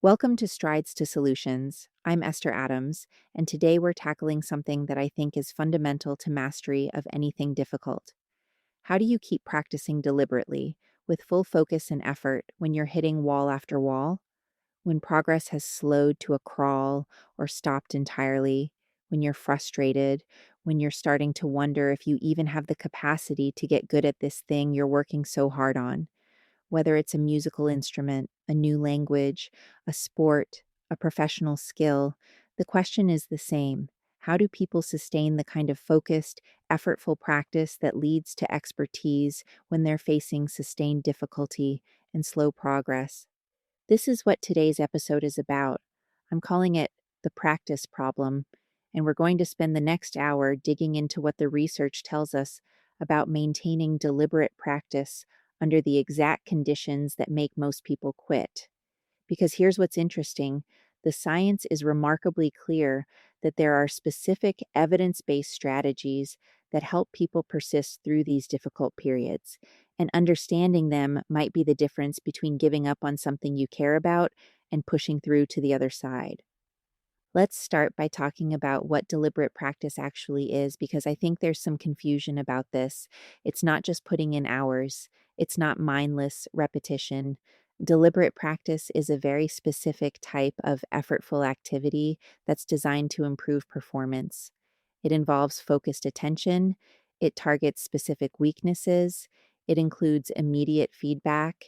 Welcome to Strides to Solutions. I'm Esther Adams, and today we're tackling something that I think is fundamental to mastery of anything difficult. How do you keep practicing deliberately, with full focus and effort, when you're hitting wall after wall? When progress has slowed to a crawl or stopped entirely? When you're frustrated? When you're starting to wonder if you even have the capacity to get good at this thing you're working so hard on? Whether it's a musical instrument, a new language, a sport, a professional skill, the question is the same. How do people sustain the kind of focused, effortful practice that leads to expertise when they're facing sustained difficulty and slow progress? This is what today's episode is about. I'm calling it the practice problem, and we're going to spend the next hour digging into what the research tells us about maintaining deliberate practice under the exact conditions that make most people quit. Because here's what's interesting: the science is remarkably clear that there are specific evidence based strategies that help people persist through these difficult periods. And understanding them might be the difference between giving up on something you care about and pushing through to the other side. Let's start by talking about what deliberate practice actually is, because I think there's some confusion about this. It's not just putting in hours, it's not mindless repetition. Deliberate practice is a very specific type of effortful activity that's designed to improve performance. It involves focused attention, it targets specific weaknesses, it includes immediate feedback,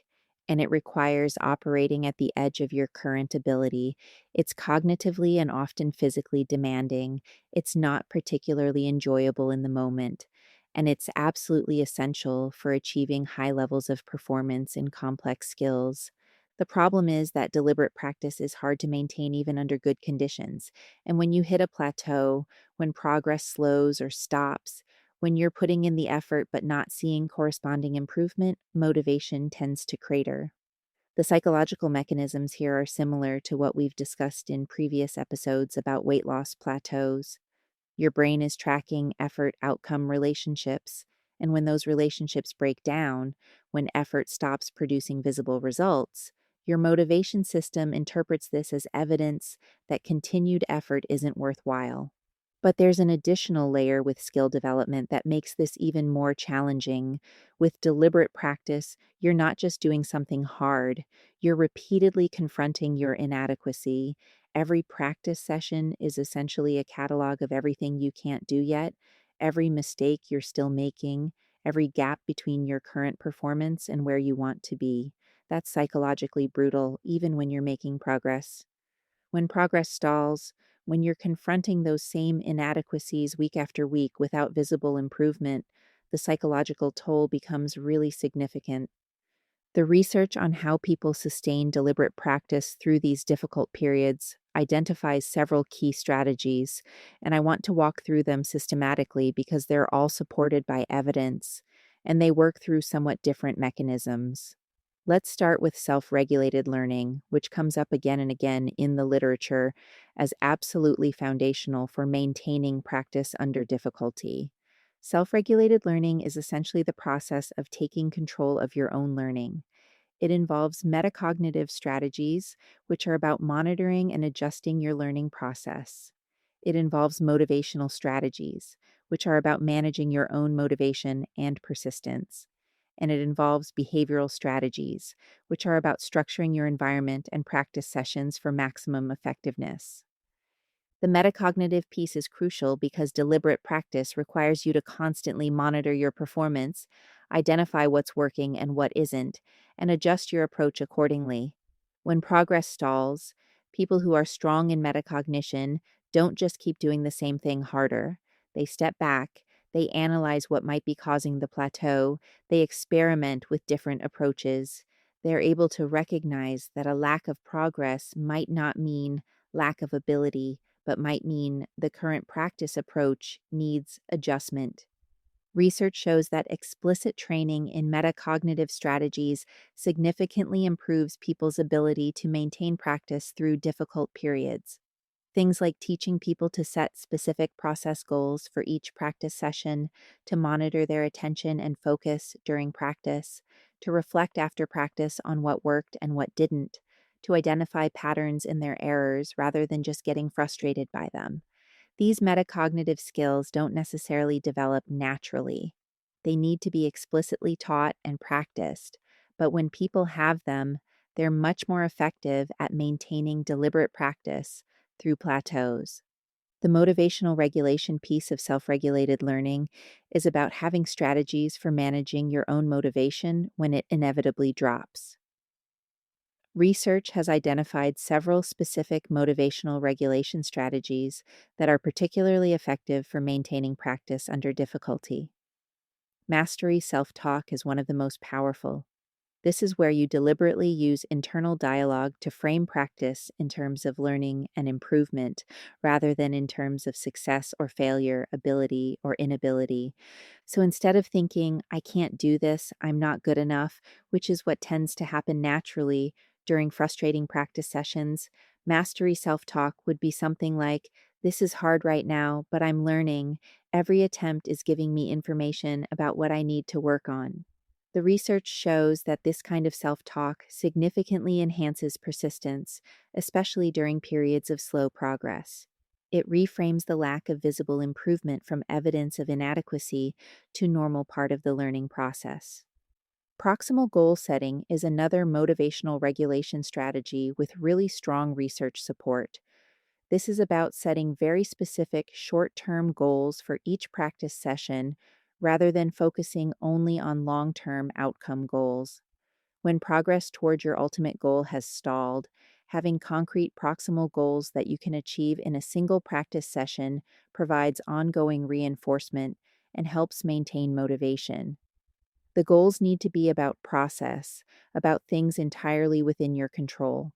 and it requires operating at the edge of your current ability. It's cognitively and often physically demanding. It's not particularly enjoyable in the moment. And it's absolutely essential for achieving high levels of performance in complex skills. The problem is that deliberate practice is hard to maintain even under good conditions. And when you hit a plateau, when progress slows or stops, when you're putting in the effort but not seeing corresponding improvement, motivation tends to crater. The psychological mechanisms here are similar to what we've discussed in previous episodes about weight loss plateaus. Your brain is tracking effort outcome relationships, and when those relationships break down, when effort stops producing visible results, your motivation system interprets this as evidence that continued effort isn't worthwhile. But there's an additional layer with skill development that makes this even more challenging. With deliberate practice, you're not just doing something hard, you're repeatedly confronting your inadequacy. Every practice session is essentially a catalog of everything you can't do yet, every mistake you're still making, every gap between your current performance and where you want to be. That's psychologically brutal, even when you're making progress. When progress stalls, when you're confronting those same inadequacies week after week without visible improvement, the psychological toll becomes really significant. The research on how people sustain deliberate practice through these difficult periods identifies several key strategies, and I want to walk through them systematically because they're all supported by evidence, and they work through somewhat different mechanisms. Let's start with self regulated learning, which comes up again and again in the literature as absolutely foundational for maintaining practice under difficulty. Self regulated learning is essentially the process of taking control of your own learning. It involves metacognitive strategies, which are about monitoring and adjusting your learning process. It involves motivational strategies, which are about managing your own motivation and persistence. And it involves behavioral strategies, which are about structuring your environment and practice sessions for maximum effectiveness. The metacognitive piece is crucial because deliberate practice requires you to constantly monitor your performance, identify what's working and what isn't, and adjust your approach accordingly. When progress stalls, people who are strong in metacognition don't just keep doing the same thing harder. They step back, they analyze what might be causing the plateau, they experiment with different approaches. They're able to recognize that a lack of progress might not mean lack of ability, but might mean the current practice approach needs adjustment. Research shows that explicit training in metacognitive strategies significantly improves people's ability to maintain practice through difficult periods. Things like teaching people to set specific process goals for each practice session, to monitor their attention and focus during practice, to reflect after practice on what worked and what didn't, to identify patterns in their errors rather than just getting frustrated by them. These metacognitive skills don't necessarily develop naturally. They need to be explicitly taught and practiced, but when people have them, they're much more effective at maintaining deliberate practice through plateaus. The motivational regulation piece of self regulated learning is about having strategies for managing your own motivation when it inevitably drops. Research has identified several specific motivational regulation strategies that are particularly effective for maintaining practice under difficulty. Mastery self talk is one of the most powerful. This is where you deliberately use internal dialogue to frame practice in terms of learning and improvement rather than in terms of success or failure, ability or inability. So instead of thinking, I can't do this, I'm not good enough, which is what tends to happen naturally during frustrating practice sessions, mastery self talk would be something like, this is hard right now, but I'm learning. Every attempt is giving me information about what I need to work on. The research shows that this kind of self talk significantly enhances persistence, especially during periods of slow progress. It reframes the lack of visible improvement from evidence of inadequacy to normal part of the learning process. Proximal goal setting is another motivational regulation strategy with really strong research support. This is about setting very specific short term goals for each practice session rather than focusing only on long term outcome goals. When progress toward your ultimate goal has stalled, having concrete proximal goals that you can achieve in a single practice session provides ongoing reinforcement and helps maintain motivation. The goals need to be about process, about things entirely within your control,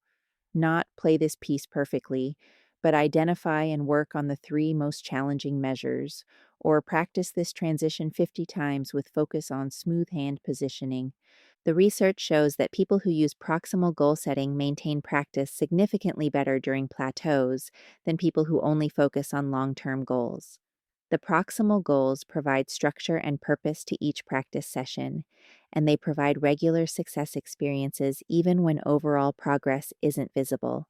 not play this piece perfectly, but identify and work on the three most challenging measures, or practice this transition 50 times with focus on smooth hand positioning. The research shows that people who use proximal goal setting maintain practice significantly better during plateaus than people who only focus on long term goals. The proximal goals provide structure and purpose to each practice session, and they provide regular success experiences even when overall progress isn't visible.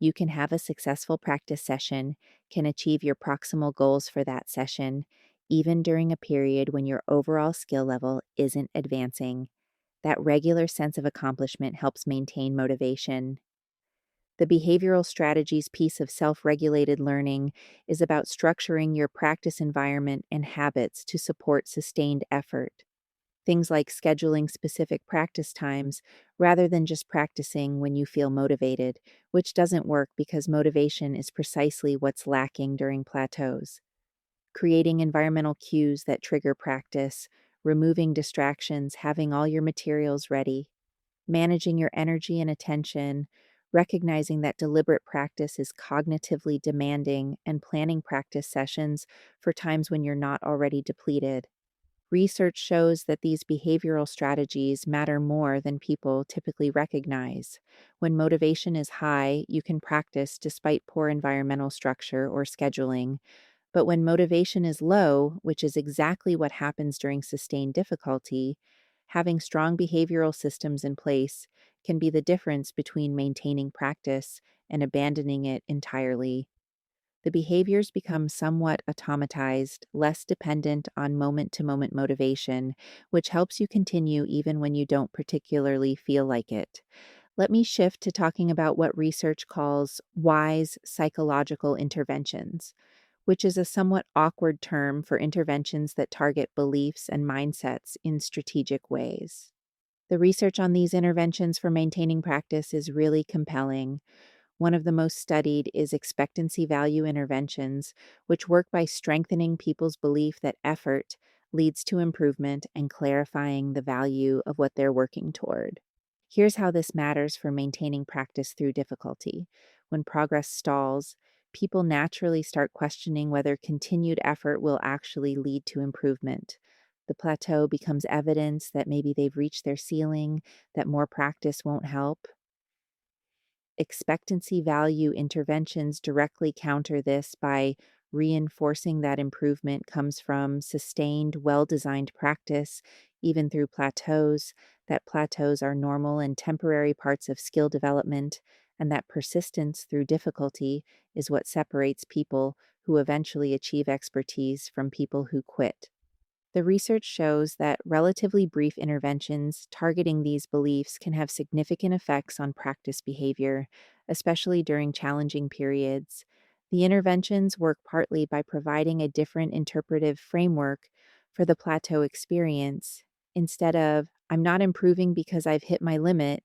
You can have a successful practice session, can achieve your proximal goals for that session, even during a period when your overall skill level isn't advancing. That regular sense of accomplishment helps maintain motivation. The behavioral strategies piece of self regulated learning is about structuring your practice environment and habits to support sustained effort. Things like scheduling specific practice times rather than just practicing when you feel motivated, which doesn't work because motivation is precisely what's lacking during plateaus. Creating environmental cues that trigger practice, removing distractions, having all your materials ready, managing your energy and attention, recognizing that deliberate practice is cognitively demanding, and planning practice sessions for times when you're not already depleted. Research shows that these behavioral strategies matter more than people typically recognize. When motivation is high, you can practice despite poor environmental structure or scheduling. But when motivation is low, which is exactly what happens during sustained difficulty, having strong behavioral systems in place can be the difference between maintaining practice and abandoning it entirely. The behaviors become somewhat automatized, less dependent on moment to moment motivation, which helps you continue even when you don't particularly feel like it. Let me shift to talking about what research calls wise psychological interventions, which is a somewhat awkward term for interventions that target beliefs and mindsets in strategic ways. The research on these interventions for maintaining practice is really compelling. One of the most studied is expectancy value interventions, which work by strengthening people's belief that effort leads to improvement and clarifying the value of what they're working toward. Here's how this matters for maintaining practice through difficulty. When progress stalls, people naturally start questioning whether continued effort will actually lead to improvement. The plateau becomes evidence that maybe they've reached their ceiling, that more practice won't help. Expectancy value interventions directly counter this by Reinforcing that improvement comes from sustained, well designed practice, even through plateaus, that plateaus are normal and temporary parts of skill development, and that persistence through difficulty is what separates people who eventually achieve expertise from people who quit. The research shows that relatively brief interventions targeting these beliefs can have significant effects on practice behavior, especially during challenging periods. The interventions work partly by providing a different interpretive framework for the plateau experience. Instead of, I'm not improving because I've hit my limit,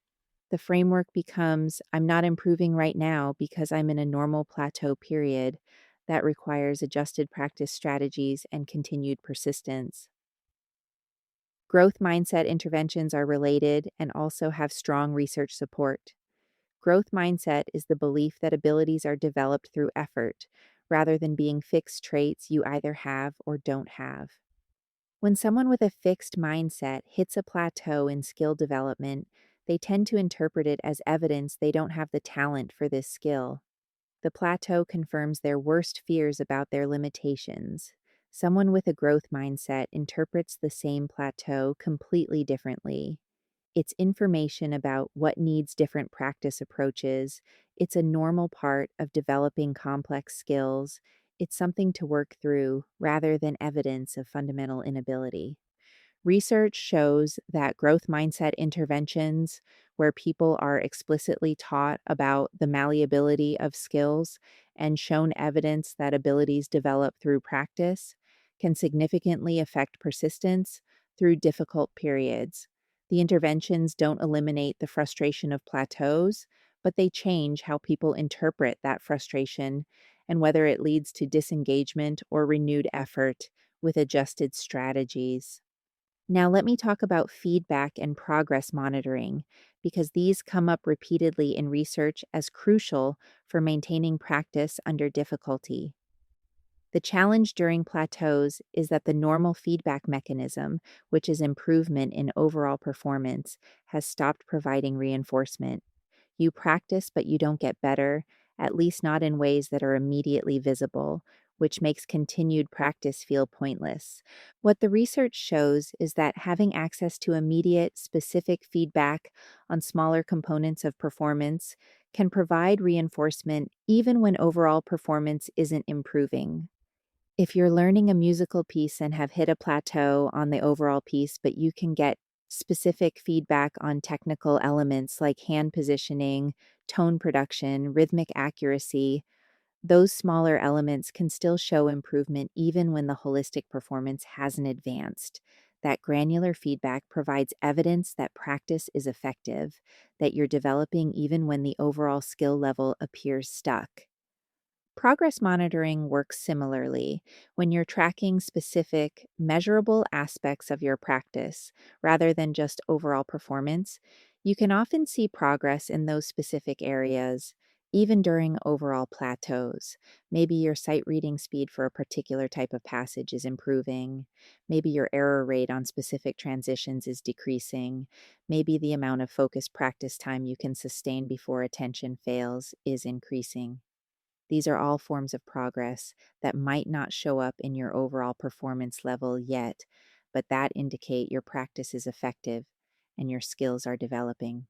the framework becomes, I'm not improving right now because I'm in a normal plateau period that requires adjusted practice strategies and continued persistence. Growth mindset interventions are related and also have strong research support. Growth mindset is the belief that abilities are developed through effort, rather than being fixed traits you either have or don't have. When someone with a fixed mindset hits a plateau in skill development, they tend to interpret it as evidence they don't have the talent for this skill. The plateau confirms their worst fears about their limitations. Someone with a growth mindset interprets the same plateau completely differently. It's information about what needs different practice approaches. It's a normal part of developing complex skills. It's something to work through rather than evidence of fundamental inability. Research shows that growth mindset interventions, where people are explicitly taught about the malleability of skills and shown evidence that abilities develop through practice, can significantly affect persistence through difficult periods. The interventions don't eliminate the frustration of plateaus, but they change how people interpret that frustration and whether it leads to disengagement or renewed effort with adjusted strategies. Now, let me talk about feedback and progress monitoring, because these come up repeatedly in research as crucial for maintaining practice under difficulty. The challenge during plateaus is that the normal feedback mechanism, which is improvement in overall performance, has stopped providing reinforcement. You practice, but you don't get better, at least not in ways that are immediately visible, which makes continued practice feel pointless. What the research shows is that having access to immediate, specific feedback on smaller components of performance can provide reinforcement even when overall performance isn't improving. If you're learning a musical piece and have hit a plateau on the overall piece, but you can get specific feedback on technical elements like hand positioning, tone production, rhythmic accuracy, those smaller elements can still show improvement even when the holistic performance hasn't advanced. That granular feedback provides evidence that practice is effective, that you're developing even when the overall skill level appears stuck. Progress monitoring works similarly when you're tracking specific, measurable aspects of your practice rather than just overall performance. You can often see progress in those specific areas, even during overall plateaus. Maybe your sight reading speed for a particular type of passage is improving. Maybe your error rate on specific transitions is decreasing. Maybe the amount of focused practice time you can sustain before attention fails is increasing. These are all forms of progress that might not show up in your overall performance level yet, but that indicate your practice is effective and your skills are developing.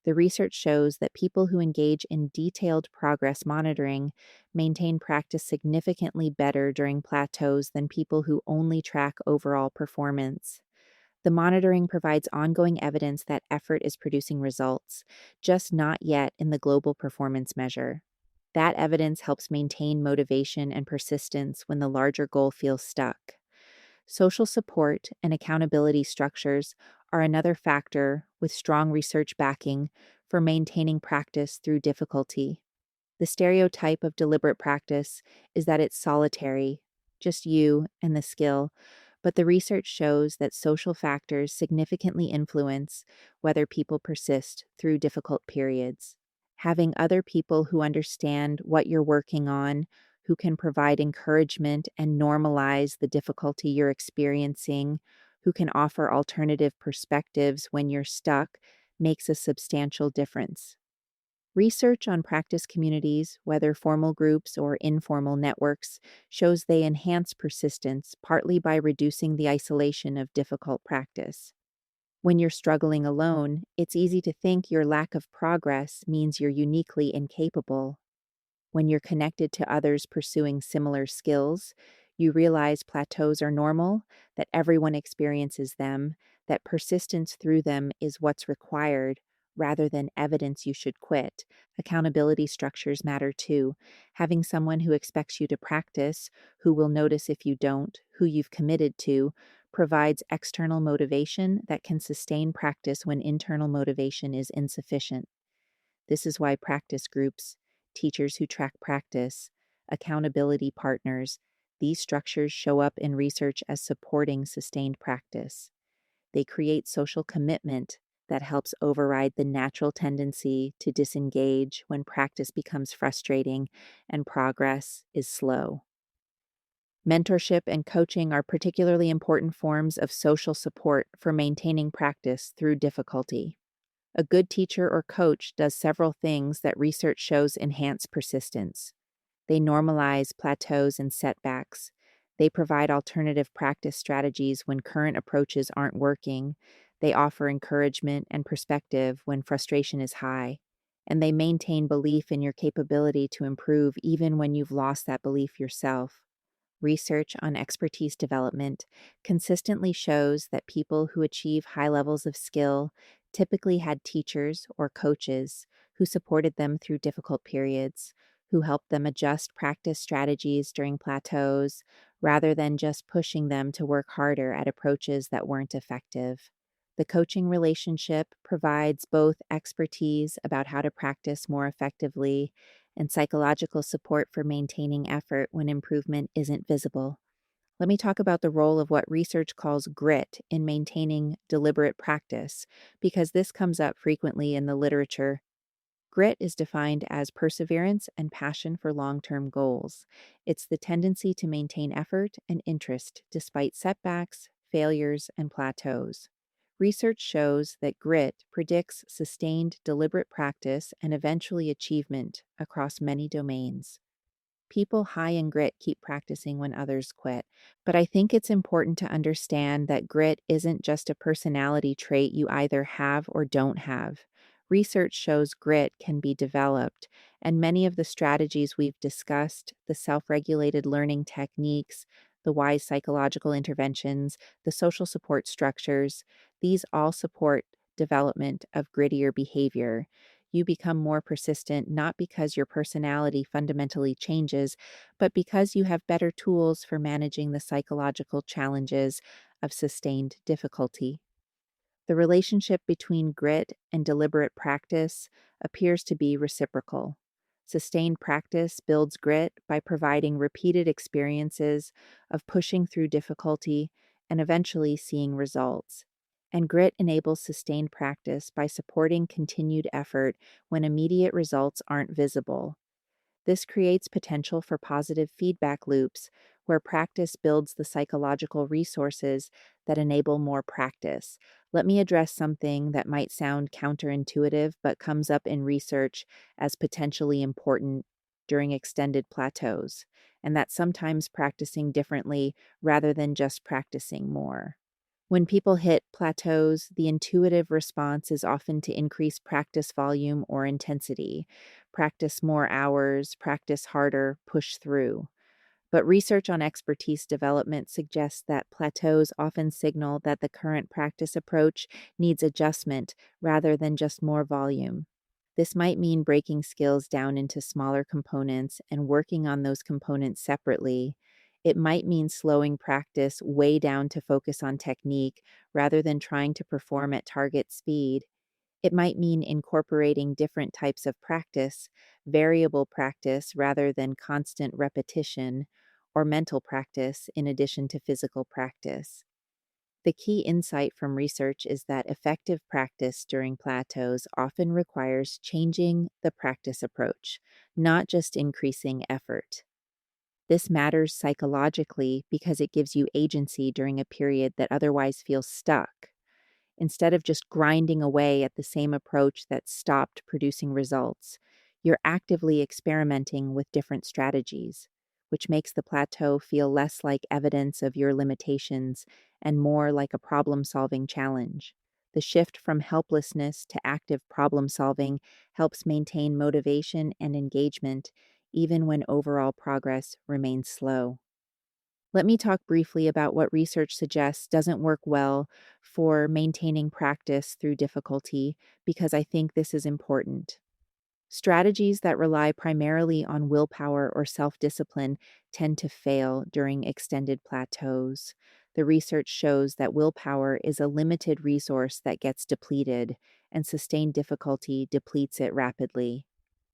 The research shows that people who engage in detailed progress monitoring maintain practice significantly better during plateaus than people who only track overall performance. The monitoring provides ongoing evidence that effort is producing results, just not yet in the global performance measure. That evidence helps maintain motivation and persistence when the larger goal feels stuck. Social support and accountability structures are another factor with strong research backing for maintaining practice through difficulty. The stereotype of deliberate practice is that it's solitary, just you and the skill, but the research shows that social factors significantly influence whether people persist through difficult periods. Having other people who understand what you're working on, who can provide encouragement and normalize the difficulty you're experiencing, who can offer alternative perspectives when you're stuck, makes a substantial difference. Research on practice communities, whether formal groups or informal networks, shows they enhance persistence partly by reducing the isolation of difficult practice. When you're struggling alone, it's easy to think your lack of progress means you're uniquely incapable. When you're connected to others pursuing similar skills, you realize plateaus are normal, that everyone experiences them, that persistence through them is what's required rather than evidence you should quit. Accountability structures matter too. Having someone who expects you to practice, who will notice if you don't, who you've committed to, provides external motivation that can sustain practice when internal motivation is insufficient. This is why practice groups, teachers who track practice, accountability partners, these structures show up in research as supporting sustained practice. They create social commitment that helps override the natural tendency to disengage when practice becomes frustrating and progress is slow. Mentorship and coaching are particularly important forms of social support for maintaining practice through difficulty. A good teacher or coach does several things that research shows enhance persistence. They normalize plateaus and setbacks. They provide alternative practice strategies when current approaches aren't working. They offer encouragement and perspective when frustration is high. And they maintain belief in your capability to improve even when you've lost that belief yourself. Research on expertise development consistently shows that people who achieve high levels of skill typically had teachers or coaches who supported them through difficult periods, who helped them adjust practice strategies during plateaus, rather than just pushing them to work harder at approaches that weren't effective. The coaching relationship provides both expertise about how to practice more effectively and psychological support for maintaining effort when improvement isn't visible. Let me talk about the role of what research calls grit in maintaining deliberate practice, because this comes up frequently in the literature. Grit is defined as perseverance and passion for long term goals. It's the tendency to maintain effort and interest despite setbacks, failures, and plateaus. Research shows that grit predicts sustained deliberate practice and eventually achievement across many domains. People high in grit keep practicing when others quit, but I think it's important to understand that grit isn't just a personality trait you either have or don't have. Research shows grit can be developed, and many of the strategies we've discussed, the self regulated learning techniques, the wise psychological interventions, the social support structures, these all support development of grittier behavior. You become more persistent not because your personality fundamentally changes, but because you have better tools for managing the psychological challenges of sustained difficulty. The relationship between grit and deliberate practice appears to be reciprocal. Sustained practice builds grit by providing repeated experiences of pushing through difficulty and eventually seeing results. And grit enables sustained practice by supporting continued effort when immediate results aren't visible. This creates potential for positive feedback loops where practice builds the psychological resources that enable more practice. Let me address something that might sound counterintuitive but comes up in research as potentially important during extended plateaus, and that's sometimes practicing differently rather than just practicing more. When people hit plateaus, the intuitive response is often to increase practice volume or intensity. Practice more hours, practice harder, push through. But research on expertise development suggests that plateaus often signal that the current practice approach needs adjustment rather than just more volume. This might mean breaking skills down into smaller components and working on those components separately. It might mean slowing practice way down to focus on technique rather than trying to perform at target speed. It might mean incorporating different types of practice, variable practice rather than constant repetition, or mental practice in addition to physical practice. The key insight from research is that effective practice during plateaus often requires changing the practice approach, not just increasing effort. This matters psychologically because it gives you agency during a period that otherwise feels stuck. Instead of just grinding away at the same approach that stopped producing results, You're actively experimenting with different strategies, which makes the plateau feel less like evidence of your limitations and more like a problem solving challenge. The shift from helplessness to active problem solving helps maintain motivation and engagement, even when overall progress remains slow. Let me talk briefly about what research suggests doesn't work well for maintaining practice through difficulty, because I think this is important. Strategies that rely primarily on willpower or self discipline tend to fail during extended plateaus. The research shows that willpower is a limited resource that gets depleted, and sustained difficulty depletes it rapidly.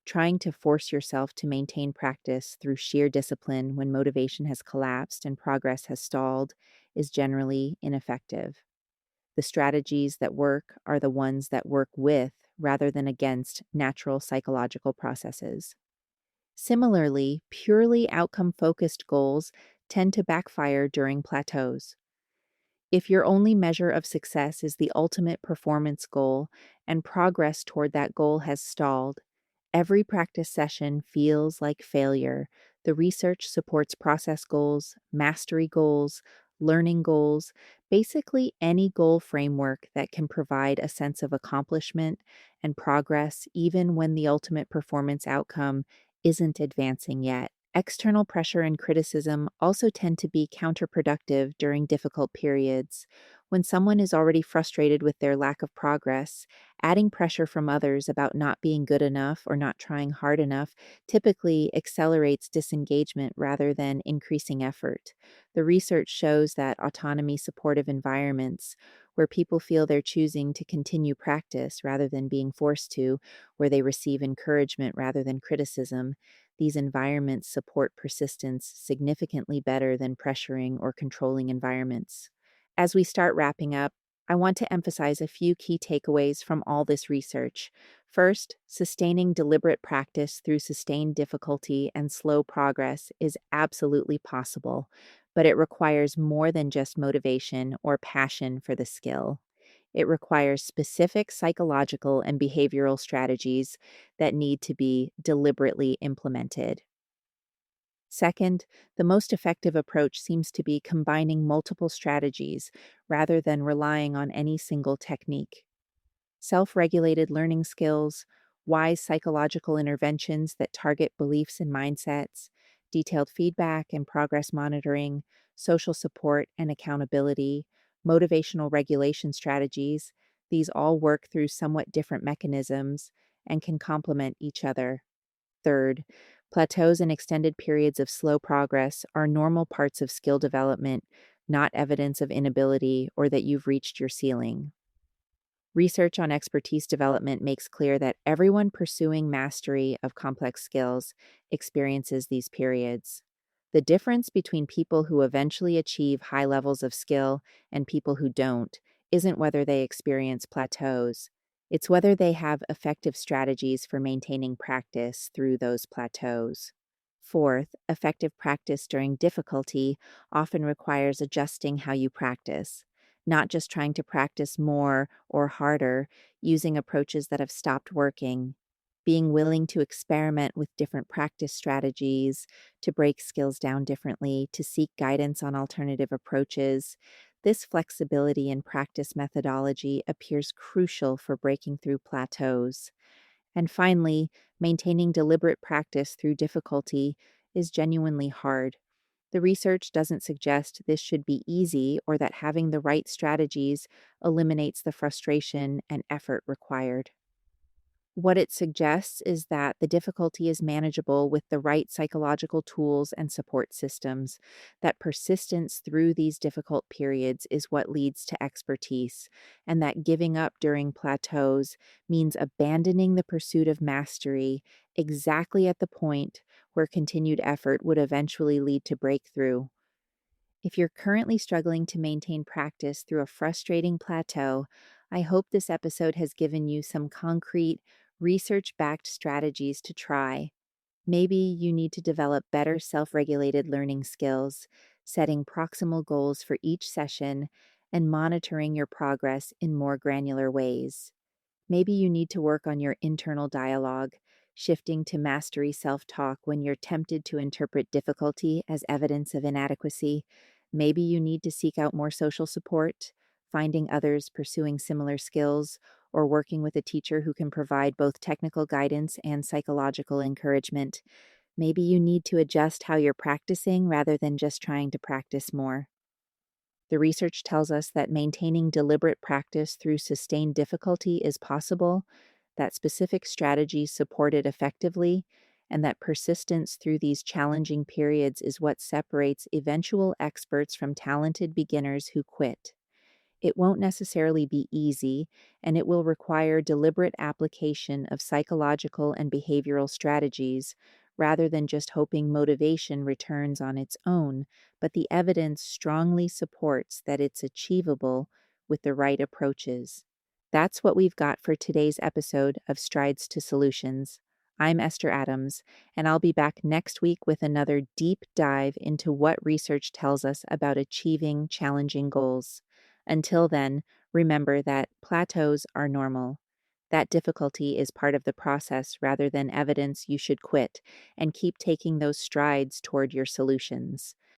Trying to force yourself to maintain practice through sheer discipline when motivation has collapsed and progress has stalled is generally ineffective. The strategies that work are the ones that work with rather than against natural psychological processes. Similarly, purely outcome focused goals tend to backfire during plateaus. If your only measure of success is the ultimate performance goal and progress toward that goal has stalled, every practice session feels like failure. The research supports process goals, mastery goals, learning goals, basically any goal framework that can provide a sense of accomplishment and progress even when the ultimate performance outcome isn't advancing yet. External pressure and criticism also tend to be counterproductive during difficult periods. When someone is already frustrated with their lack of progress, adding pressure from others about not being good enough or not trying hard enough typically accelerates disengagement rather than increasing effort. The research shows that autonomy supportive environments, where people feel they're choosing to continue practice rather than being forced to, where they receive encouragement rather than criticism, these environments support persistence significantly better than pressuring or controlling environments. As we start wrapping up, I want to emphasize a few key takeaways from all this research. First, sustaining deliberate practice through sustained difficulty and slow progress is absolutely possible, but it requires more than just motivation or passion for the skill. It requires specific psychological and behavioral strategies that need to be deliberately implemented. Second, the most effective approach seems to be combining multiple strategies rather than relying on any single technique. Self regulated learning skills, wise psychological interventions that target beliefs and mindsets, detailed feedback and progress monitoring, social support and accountability, motivational regulation strategies, these all work through somewhat different mechanisms and can complement each other. Third, plateaus and extended periods of slow progress are normal parts of skill development, not evidence of inability or that you've reached your ceiling. Research on expertise development makes clear that everyone pursuing mastery of complex skills experiences these periods. The difference between people who eventually achieve high levels of skill and people who don't isn't whether they experience plateaus. It's whether they have effective strategies for maintaining practice through those plateaus. Fourth, effective practice during difficulty often requires adjusting how you practice, not just trying to practice more or harder using approaches that have stopped working. Being willing to experiment with different practice strategies, to break skills down differently, to seek guidance on alternative approaches. This flexibility in practice methodology appears crucial for breaking through plateaus. And finally, maintaining deliberate practice through difficulty is genuinely hard. The research doesn't suggest this should be easy or that having the right strategies eliminates the frustration and effort required. What it suggests is that the difficulty is manageable with the right psychological tools and support systems, that persistence through these difficult periods is what leads to expertise, and that giving up during plateaus means abandoning the pursuit of mastery exactly at the point where continued effort would eventually lead to breakthrough. If you're currently struggling to maintain practice through a frustrating plateau, I hope this episode has given you some concrete, research backed strategies to try. Maybe you need to develop better self regulated learning skills, setting proximal goals for each session, and monitoring your progress in more granular ways. Maybe you need to work on your internal dialogue, shifting to mastery self talk when you're tempted to interpret difficulty as evidence of inadequacy. Maybe you need to seek out more social support, finding others pursuing similar skills, or working with a teacher who can provide both technical guidance and psychological encouragement. Maybe you need to adjust how you're practicing rather than just trying to practice more. The research tells us that maintaining deliberate practice through sustained difficulty is possible, that specific strategies support it effectively, and that persistence through these challenging periods is what separates eventual experts from talented beginners who quit. It won't necessarily be easy, and it will require deliberate application of psychological and behavioral strategies rather than just hoping motivation returns on its own, but the evidence strongly supports that it's achievable with the right approaches. That's what we've got for today's episode of Strides to Solutions. I'm Esther Adams, and I'll be back next week with another deep dive into what research tells us about achieving challenging goals. Until then, remember that plateaus are normal. That difficulty is part of the process rather than evidence you should quit, and keep taking those strides toward your solutions.